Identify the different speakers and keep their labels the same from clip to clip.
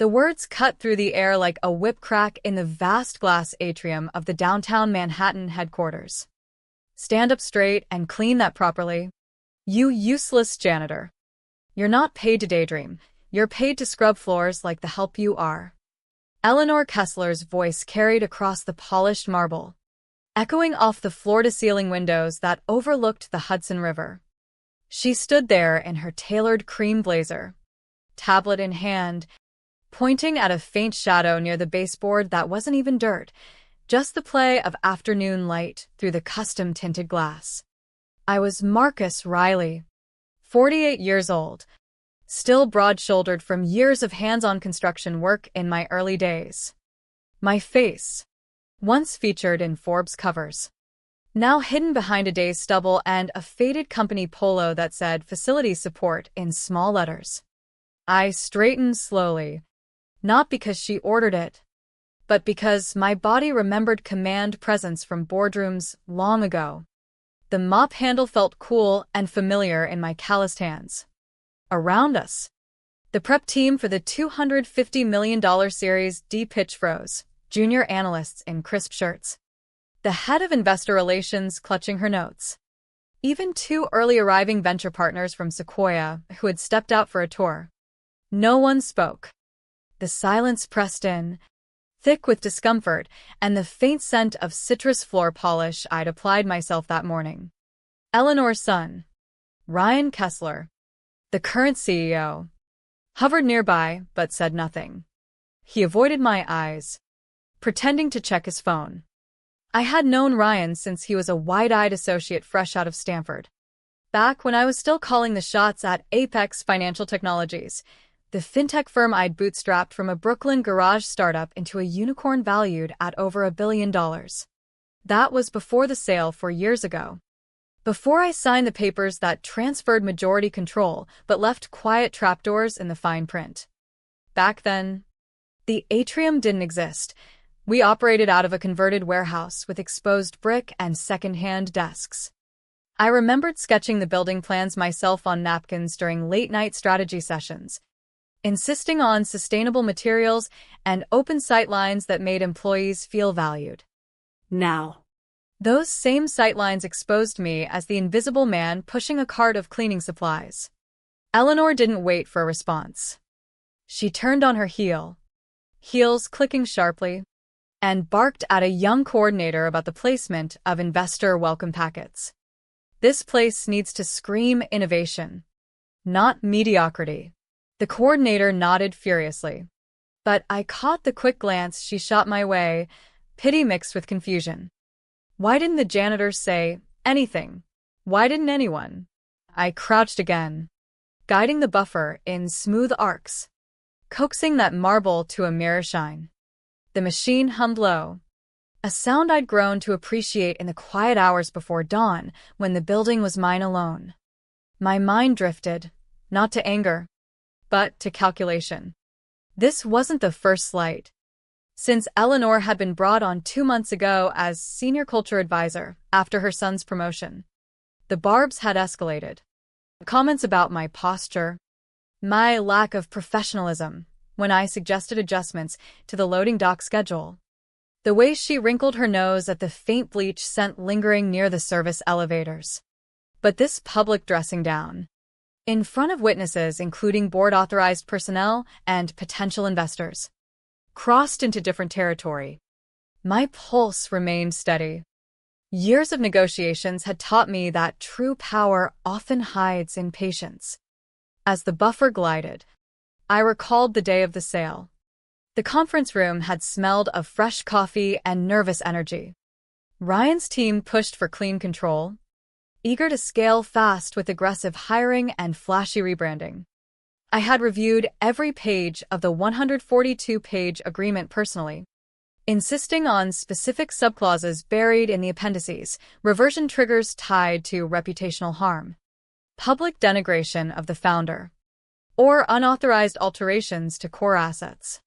Speaker 1: The words cut through the air like a whip crack in the vast glass atrium of the downtown Manhattan headquarters. Stand up straight and clean that properly. You useless janitor. You're not paid to daydream. You're paid to scrub floors like the help you are. Eleanor Kessler's voice carried across the polished marble, echoing off the floor-to-ceiling windows that overlooked the Hudson River. She stood there in her tailored cream blazer, tablet in hand, pointing at a faint shadow near the baseboard that wasn't even dirt, just the play of afternoon light through the custom-tinted glass. I was Marcus Riley, 48 years old, still broad-shouldered from years of hands-on construction work in my early days. My face, once featured in Forbes covers, now hidden behind a day's stubble and a faded company polo that said facility support in small letters. I straightened slowly, not because she ordered it, but because my body remembered command presence from boardrooms long ago. The mop handle felt cool and familiar in my calloused hands. Around us, the prep team for the $250 million Series D pitch froze, junior analysts in crisp shirts, the head of investor relations clutching her notes, even two early arriving venture partners from Sequoia who had stepped out for a tour. No one spoke. The silence pressed in, thick with discomfort and the faint scent of citrus floor polish I'd applied myself that morning. Eleanor's son, Ryan Kessler, the current CEO, hovered nearby but said nothing. He avoided my eyes, pretending to check his phone. I had known Ryan since he was a wide-eyed associate fresh out of Stanford. Back when I was still calling the shots at Apex Financial Technologies, the fintech firm I'd bootstrapped from a Brooklyn garage startup into a unicorn valued at over $1 billion. That was before the sale 4 years ago. Before I signed the papers that transferred majority control but left quiet trapdoors in the fine print. Back then, the atrium didn't exist. We operated out of a converted warehouse with exposed brick and second-hand desks. I remembered sketching the building plans myself on napkins during late-night strategy sessions, insisting on sustainable materials and open sightlines that made employees feel valued. Now, those same sightlines exposed me as the invisible man pushing a cart of cleaning supplies. Eleanor didn't wait for a response. She turned on her heel, heels clicking sharply, and barked at a young coordinator about the placement of investor welcome packets. This place needs to scream innovation, not mediocrity. The coordinator nodded furiously, but I caught the quick glance she shot my way, pity mixed with confusion. Why didn't the janitors say anything? Why didn't anyone? I crouched again, guiding the buffer in smooth arcs, coaxing that marble to a mirror shine. The machine hummed low, a sound I'd grown to appreciate in the quiet hours before dawn when the building was mine alone. My mind drifted, not to anger, but to calculation. This wasn't the first slight. Since Eleanor had been brought on 2 months ago as senior culture advisor after her son's promotion, the barbs had escalated. Comments about my posture, my lack of professionalism when I suggested adjustments to the loading dock schedule, the way she wrinkled her nose at the faint bleach scent lingering near the service elevators. But this public dressing down, in front of witnesses including board-authorized personnel and potential investors, crossed into different territory. My pulse remained steady. Years of negotiations had taught me that true power often hides in patience. As the buffer glided, I recalled the day of the sale. The conference room had smelled of fresh coffee and nervous energy. Ryan's team pushed for clean control, eager to scale fast with aggressive hiring and flashy rebranding. I had reviewed every page of the 142-page agreement personally, insisting on specific subclauses buried in the appendices, reversion triggers tied to reputational harm, public denigration of the founder, or unauthorized alterations to core assets.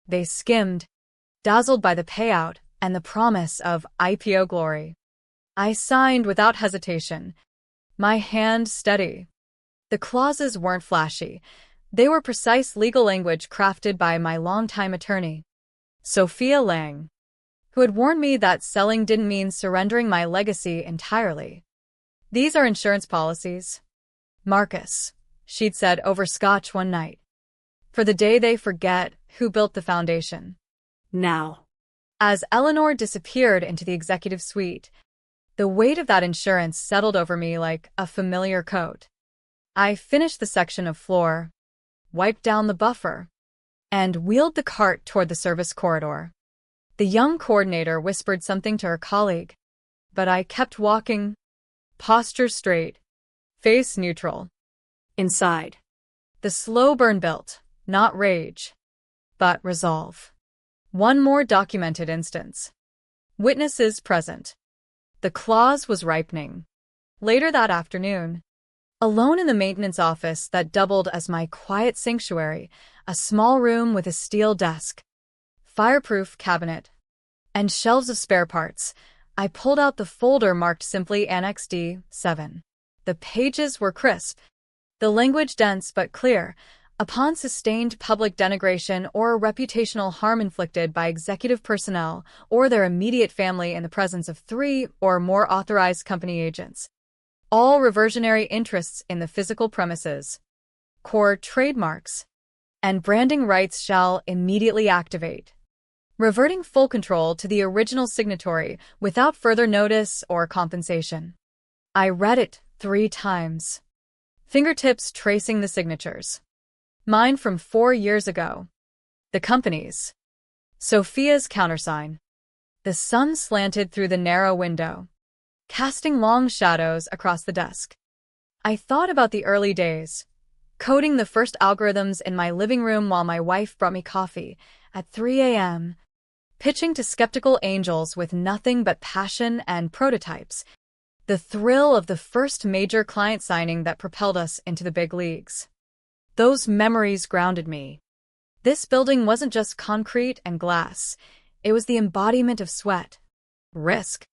Speaker 1: They skimmed, dazzled by the payout and the promise of IPO glory. I signed without hesitation, my hand steady. The clauses weren't flashy, They were precise legal language crafted by my longtime attorney, Sophia Lang, who had warned me that selling didn't mean surrendering my legacy entirely. "These are insurance policies, Marcus," she'd said over scotch one night, "for the day they forget who built the foundation."
Speaker 2: Now,
Speaker 1: As Eleanor disappeared into the executive suite, the weight of that insurance settled over me like a familiar coat. I finished the section of floor, wiped down the buffer, and wheeled the cart toward the service corridor. The young coordinator whispered something to her colleague, but I kept walking, posture straight, face neutral.
Speaker 2: inside.
Speaker 1: The slow burn built, not rage, but resolve. One more documented instance. Witnesses present. The clause was ripening. Later that afternoon, alone in the maintenance office that doubled as my quiet sanctuary, a small room with a steel desk, fireproof cabinet, and shelves of spare parts, I pulled out the folder marked simply Annex D7. The pages were crisp, the language dense but clear. Upon sustained public denigration or reputational harm inflicted by executive personnel or their immediate family in the presence of 3 or more authorized company agents, all reversionary interests in the physical premises, core trademarks, and branding rights shall immediately activate, reverting full control to the original signatory without further notice or compensation. I read it 3 times, fingertips tracing the signatures. Mine from 4 years ago. The company's. Sophia's countersign. The sun slanted through the narrow window, casting long shadows across the desk. I thought about the early days, coding the first algorithms in my living room while my wife brought me coffee at 3 a.m., pitching to skeptical angels with nothing but passion and prototypes, the thrill of the first major client signing that propelled us into the big leagues. Those memories grounded me. This building wasn't just concrete and glass, it was the embodiment of sweat, risk,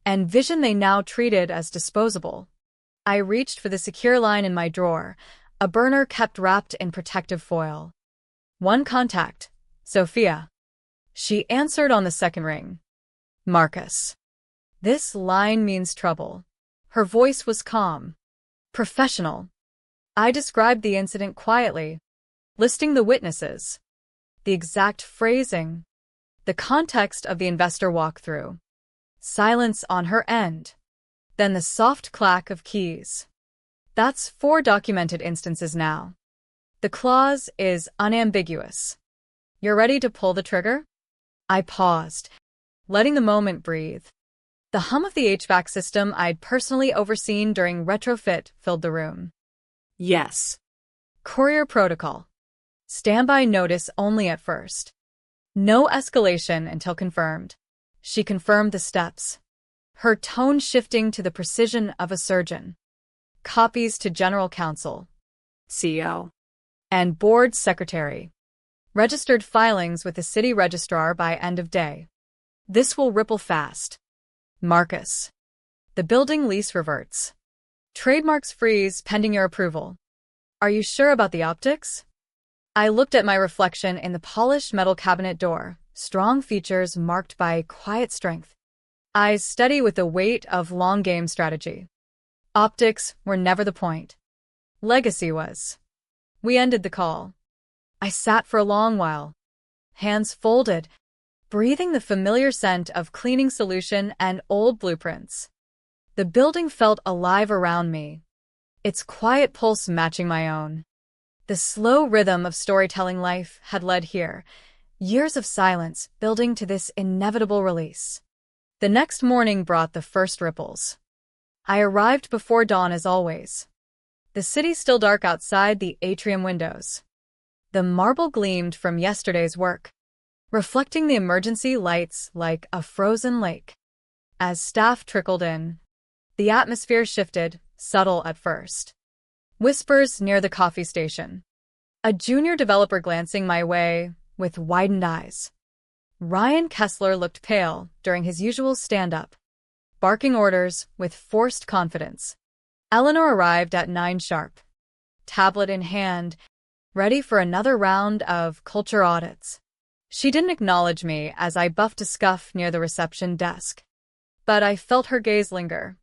Speaker 1: and vision they now treated as disposable. I reached for the secure line in my drawer, a burner kept wrapped in protective foil. "One contact, Sophia." She answered on the second ring. "Marcus." "This line means trouble." Her voice was calm, professional. I described the incident quietly, listing the witnesses, the exact phrasing, the context of the investor walkthrough. Silence on her end. Then the soft clack of keys. "That's 4 documented instances now. The clause is unambiguous. You're ready to pull the trigger?" I paused, letting the moment breathe. The hum of the HVAC system I'd personally overseen during retrofit filled the room.
Speaker 2: Yes.
Speaker 1: Courier protocol. Standby notice only at first. No escalation until confirmed. She confirmed the steps, her tone shifting to the precision of a surgeon. Copies to General Counsel,
Speaker 2: CO,
Speaker 1: and Board Secretary. Registered filings with the city registrar by end of day. This will ripple fast. Marcus. The building lease reverts. Trademarks freeze pending your approval. Are you sure about the optics? I looked at my reflection in the polished metal cabinet door, strong features marked by quiet strength. Eyes steady with the weight of long game strategy. Optics were never the point. Legacy was. We ended the call. I sat for a long while, hands folded, breathing the familiar scent of cleaning solution and old blueprints. The building felt alive around me, its quiet pulse matching my own. The slow rhythm of storytelling life had led here, years of silence building to this inevitable release. The next morning brought the first ripples. I arrived before dawn as always. The city still dark outside the atrium windows. The marble gleamed from yesterday's work, reflecting the emergency lights like a frozen lake. As staff trickled in, the atmosphere shifted, subtle at first. Whispers near the coffee station. A junior developer glancing my way with widened eyes. Ryan Kessler looked pale during his usual stand-up, barking orders with forced confidence. Eleanor arrived at 9 sharp. Tablet in hand, ready for another round of culture audits. She didn't acknowledge me as I buffed a scuff near the reception desk, but I felt her gaze linger.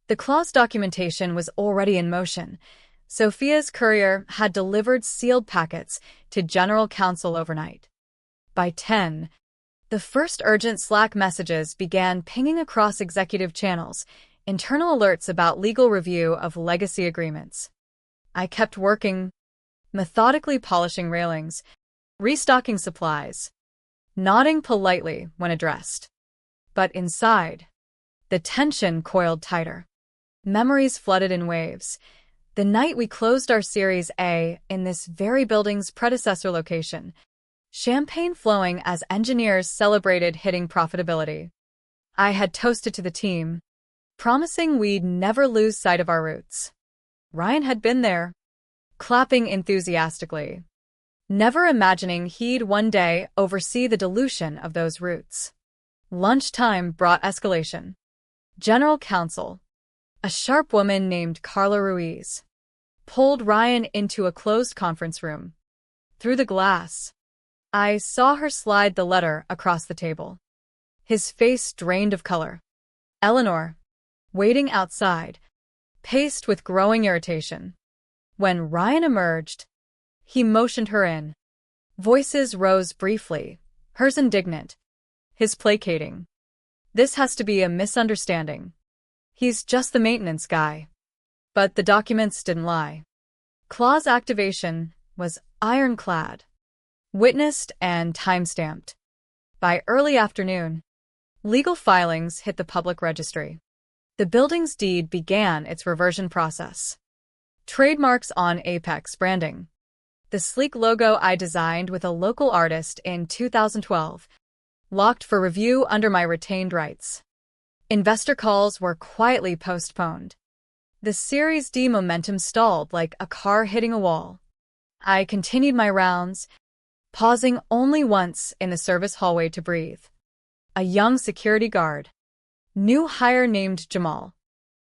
Speaker 1: The clause documentation was already in motion. Sophia's courier had delivered sealed packets to General Counsel overnight. By 10, the first urgent Slack messages began pinging across executive channels, internal alerts about legal review of legacy agreements. I kept working, methodically polishing railings, restocking supplies, nodding politely when addressed. But inside, the tension coiled tighter. Memories flooded in waves. The night we closed our Series A in this very building's predecessor location, champagne flowing as engineers celebrated hitting profitability. I had toasted to the team, promising we'd never lose sight of our roots. Ryan had been there, clapping enthusiastically, never imagining he'd one day oversee the dilution of those roots. Lunchtime brought escalation. General Counsel, a sharp woman named Carla Ruiz, pulled Ryan into a closed conference room. Through the glass, I saw her slide the letter across the table. His face drained of color. Eleanor, waiting outside, paced with growing irritation. When Ryan emerged, he motioned her in. Voices rose briefly, hers indignant, his placating. This has to be a misunderstanding. He's just the maintenance guy. But the documents didn't lie. Clause activation was ironclad, witnessed and time-stamped. By early afternoon, legal filings hit the public registry. The building's deed began its reversion process. Trademarks on Apex branding. The sleek logo I designed with a local artist in 2012, locked for review under my retained rights. Investor calls were quietly postponed. The Series D momentum stalled like a car hitting a wall. I continued my rounds, pausing only once in the service hallway to breathe. A young security guard, new hire named Jamal,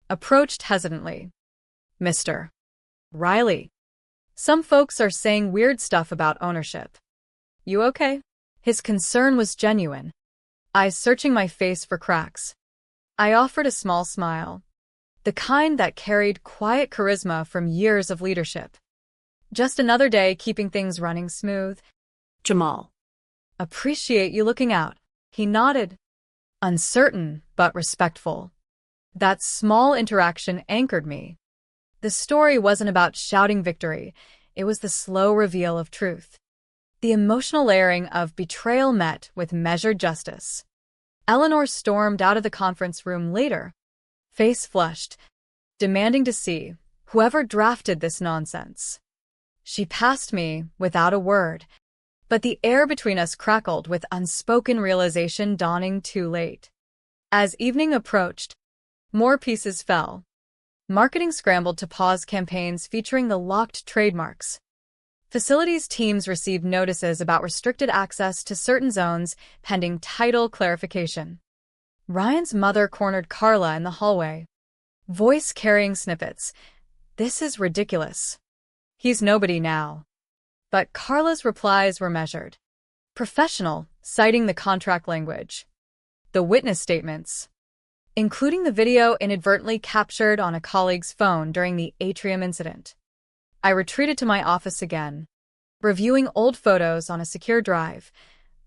Speaker 1: approached hesitantly. Mr. Riley, some folks are saying weird stuff about ownership. You okay? His concern was genuine, eyes searching my face for cracks. I offered a small smile, the kind that carried quiet charisma from years of leadership. Just another day keeping things running smooth.
Speaker 2: Jamal.
Speaker 1: Appreciate you looking out. He nodded, uncertain but respectful. That small interaction anchored me. The story wasn't about shouting victory, it was the slow reveal of truth. The emotional layering of betrayal met with measured justice. Eleanor stormed out of the conference room later, face flushed, demanding to see whoever drafted this nonsense. She passed me without a word, but the air between us crackled with unspoken realization dawning too late. As evening approached, more pieces fell. Marketing scrambled to pause campaigns featuring the locked trademarks. Facilities teams received notices about restricted access to certain zones pending title clarification. Ryan's mother cornered Carla in the hallway, voice carrying snippets. This is ridiculous. He's nobody now. But Carla's replies were measured, professional, citing the contract language. The witness statements, including the video inadvertently captured on a colleague's phone during the atrium incident. I retreated to my office again, reviewing old photos on a secure drive,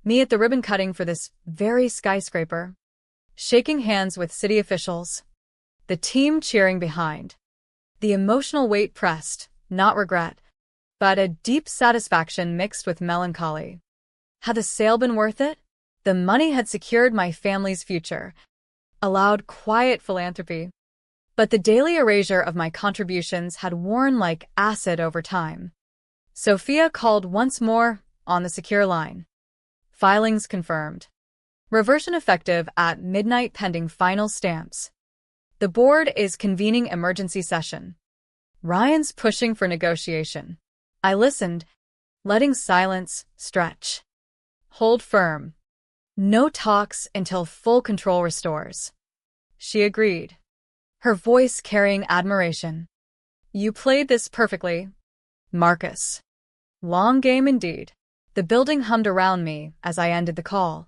Speaker 1: me at the ribbon cutting for this very skyscraper, shaking hands with city officials, the team cheering behind. The emotional weight pressed, not regret, but a deep satisfaction mixed with melancholy. Had the sale been worth it? The money had secured my family's future, allowed quiet philanthropy. But the daily erasure of my contributions had worn like acid over time. Sophia called once more on the secure line. Filings confirmed. Reversion effective at midnight pending final stamps. The board is convening emergency session. Ryan's pushing for negotiation. I listened, letting silence stretch. Hold firm. No talks until full control restores. She agreed, her voice carrying admiration. You played this perfectly, Marcus. Long game indeed. The building hummed around me as I ended the call.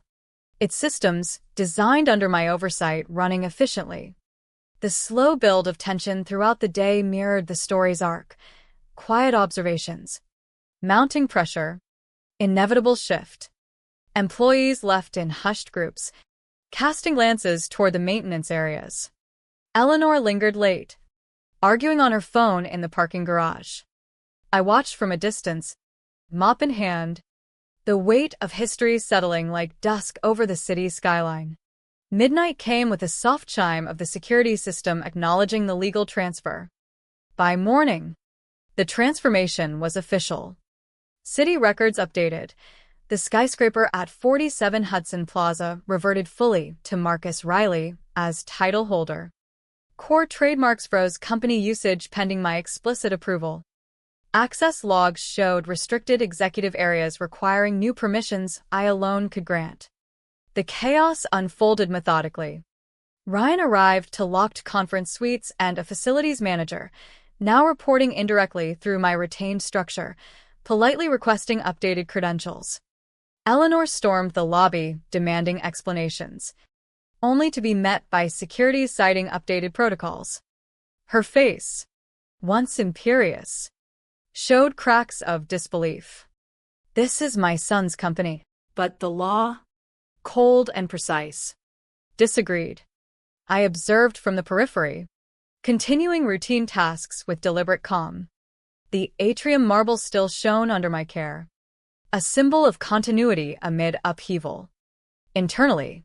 Speaker 1: Its systems, designed under my oversight, running efficiently. The slow build of tension throughout the day mirrored the story's arc. Quiet observations. Mounting pressure. Inevitable shift. Employees left in hushed groups, casting glances toward the maintenance areas. Eleanor lingered late, arguing on her phone in the parking garage. I watched from a distance, mop in hand, the weight of history settling like dusk over the city's skyline. Midnight came with a soft chime of the security system acknowledging the legal transfer. By morning, the transformation was official. City records updated. The skyscraper at 47 Hudson Plaza reverted fully to Marcus Riley as title holder. Core trademarks froze company usage pending my explicit approval. Access logs showed restricted executive areas requiring new permissions I alone could grant. The chaos unfolded methodically. Ryan arrived to locked conference suites and a facilities manager, now reporting indirectly through my retained structure, politely requesting updated credentials. Eleanor stormed the lobby, demanding explanations, only to be met by security citing updated protocols. Her face, once imperious, showed cracks of disbelief. This is my son's company.
Speaker 2: But the law?
Speaker 1: Cold and precise. Disagreed. I observed from the periphery, continuing routine tasks with deliberate calm. The atrium marble still shone under my care, a symbol of continuity amid upheaval. Internally,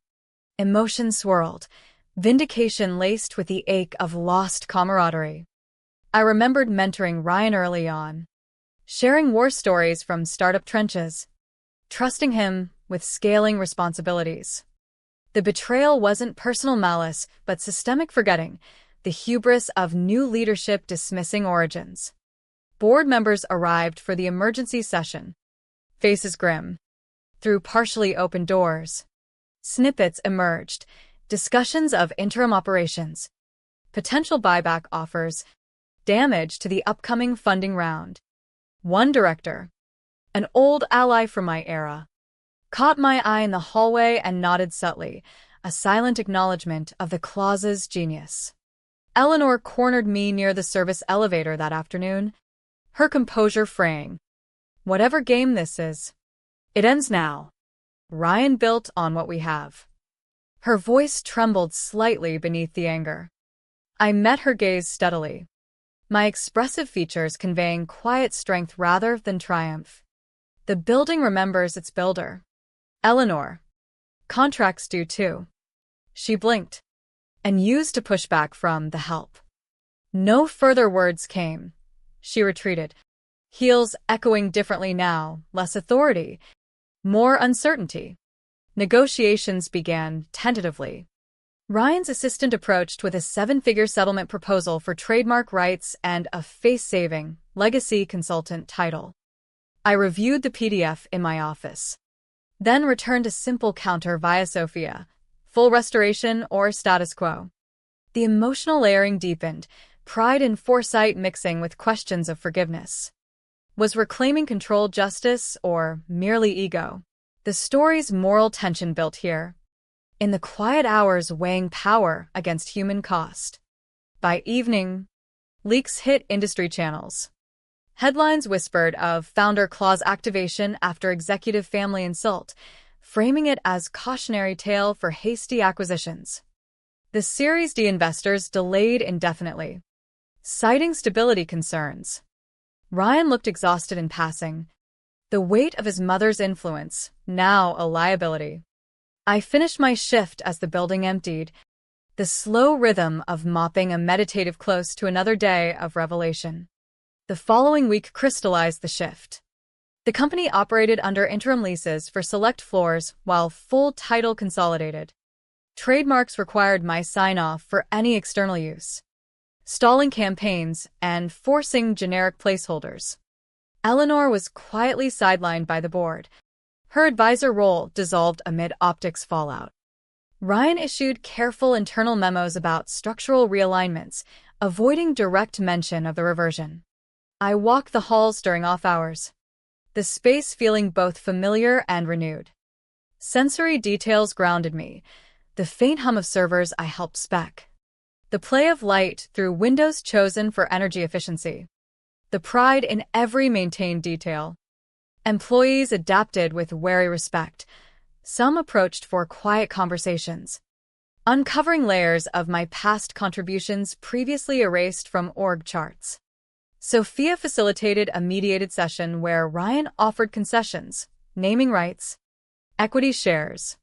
Speaker 1: emotion swirled, vindication laced with the ache of lost camaraderie. I remembered mentoring Ryan early on, sharing war stories from startup trenches, trusting him with scaling responsibilities. The betrayal wasn't personal malice, but systemic forgetting, the hubris of new leadership dismissing origins. Board members arrived for the emergency session. Faces grim. Through partially open doors, snippets emerged, discussions of interim operations, potential buyback offers, damage to the upcoming funding round. One director, an old ally from my era, caught my eye in the hallway and nodded subtly, a silent acknowledgement of the clause's genius. Eleanor cornered me near the service elevator that afternoon, her composure fraying. Whatever game this is, it ends now. Ryan built on what we have. Her voice trembled slightly beneath the anger. I met her gaze steadily, my expressive features conveying quiet strength rather than triumph. The building remembers its builder. Eleanor. Contracts do too. She blinked, and used to push back from the help. No further words came. She retreated, heels echoing differently now, less authority, more uncertainty. Negotiations began tentatively. Ryan's assistant approached with a 7-figure settlement proposal for trademark rights and a face-saving legacy consultant title. I reviewed the PDF in my office, then returned a simple counter via Sophia, full restoration or status quo. The emotional layering deepened, pride and foresight mixing with questions of forgiveness. Was reclaiming control justice or merely ego? The story's moral tension built here, in the quiet hours weighing power against human cost. By evening, leaks hit industry channels. Headlines whispered of founder clause activation after executive family insult, framing it as cautionary tale for hasty acquisitions. The Series D investors delayed indefinitely, citing stability concerns. Ryan looked exhausted in passing, the weight of his mother's influence, now a liability. I finished my shift as the building emptied, the slow rhythm of mopping a meditative close to another day of revelation. The following week crystallized the shift. The company operated under interim leases for select floors while full title consolidated. Trademarks required my sign-off for any external use, stalling campaigns and forcing generic placeholders. Eleanor was quietly sidelined by the board. Her advisor role dissolved amid optics fallout. Ryan issued careful internal memos about structural realignments, avoiding direct mention of the reversion. I walked the halls during off hours, the space feeling both familiar and renewed. Sensory details grounded me, the faint hum of servers I helped spec, the play of light through windows chosen for energy efficiency, the pride in every maintained detail. Employees adapted with wary respect. Some approached for quiet conversations, uncovering layers of my past contributions previously erased from org charts. Sophia facilitated a mediated session where Ryan offered concessions, naming rights, equity shares.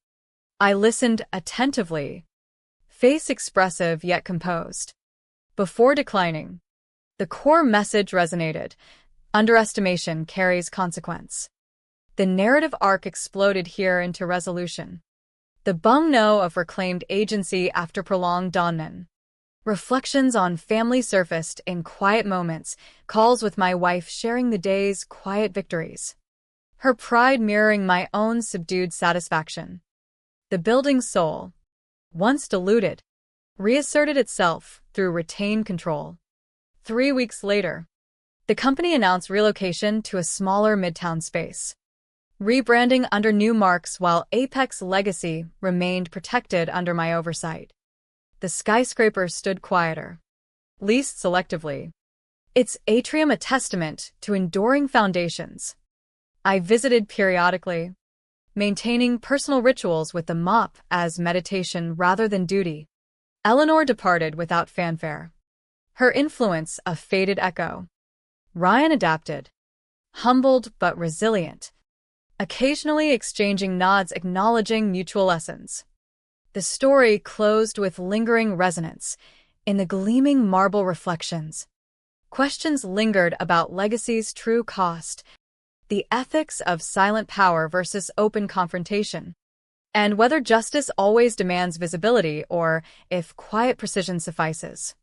Speaker 1: I listened attentively, face expressive yet composed. Before declining, the core message resonated. Underestimation carries consequence. The narrative arc exploded here into resolution. The bung no of reclaimed agency after prolonged dawnmen. Reflections on family surfaced in quiet moments, calls with my wife sharing the day's quiet victories. Her pride mirroring my own subdued satisfaction. The building's soul, once diluted, reasserted itself through retained control. 3 weeks later, the company announced relocation to a smaller midtown space, rebranding under new marks while Apex legacy remained protected under my oversight. The skyscraper stood quieter, leased selectively, its atrium a testament to enduring foundations. I visited periodically, maintaining personal rituals with the mop as meditation rather than duty. Eleanor departed without fanfare, her influence a faded echo. Ryan adapted, humbled but resilient, occasionally exchanging nods acknowledging mutual lessons. The story closed with lingering resonance in the gleaming marble reflections. Questions lingered about legacy's true cost, the ethics of silent power versus open confrontation, and whether justice always demands visibility or if quiet precision suffices.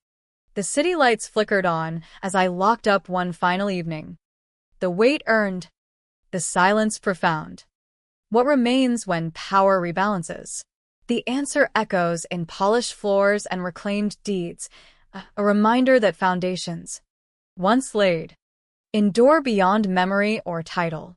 Speaker 1: The city lights flickered on as I locked up one final evening. The weight earned, the silence profound. What remains when power rebalances? The answer echoes in polished floors and reclaimed deeds, a reminder that foundations, once laid, endure beyond memory or title.